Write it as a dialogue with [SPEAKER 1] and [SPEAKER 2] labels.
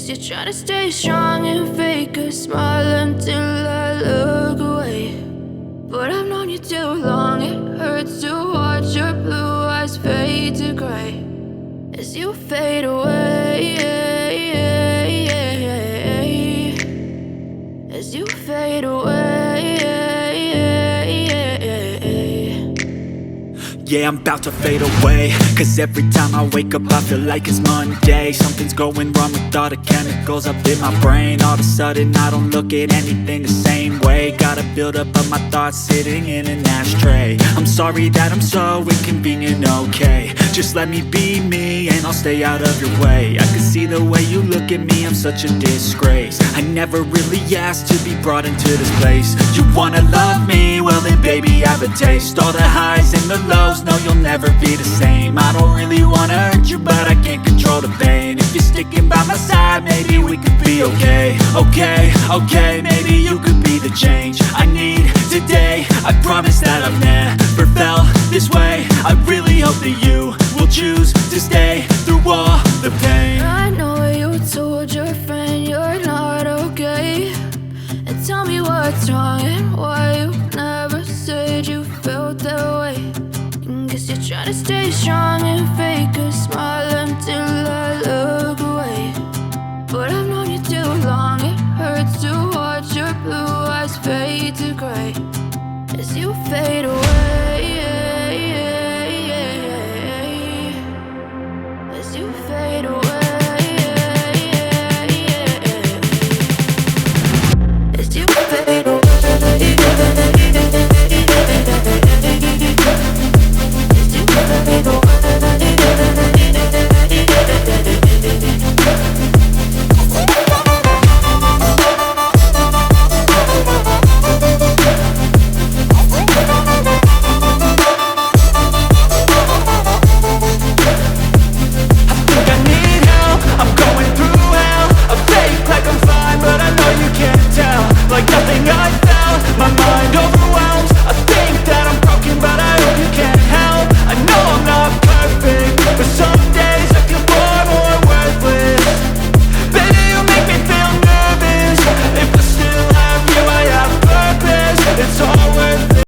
[SPEAKER 1] Guess you're trying to stay strong and fake a smile until I look away. But I've known you too long, it hurts to watch your blue eyes fade to gray as you fade away, as you fade away.
[SPEAKER 2] Yeah, I'm about to fade away, cause every time I wake up I feel like it's Monday. Something's going wrong with all the chemicals up in my brain. All of a sudden I don't look at anything the same way. Gotta build up of my thoughts sitting in an ashtray. I'm sorry that I'm so inconvenient, okay. Just let me be me and I'll stay out of your way. I can see the way you look at me, I'm such a disgrace. I never really asked to be brought into this place. You wanna love me? Well then baby I have a taste. All the highs and the lows, no you'll never be the same. I don't really wanna hurt you but I can't control the pain. If you're sticking by my side maybe we could be okay. Okay, maybe you could be the change I need today. I promise that I've never felt this way. I really hope that you will choose to stay through all the pain.
[SPEAKER 1] I know you told your friend you're not okay, and tell me what's wrong and why you never said you felt that way. Guess you're trying to stay strong and fake a smile until I look away. But I've known you too long, it hurts to watch your blue eyes fade to gray as you fade away, as you fade away, as you fade away.
[SPEAKER 2] Like nothing I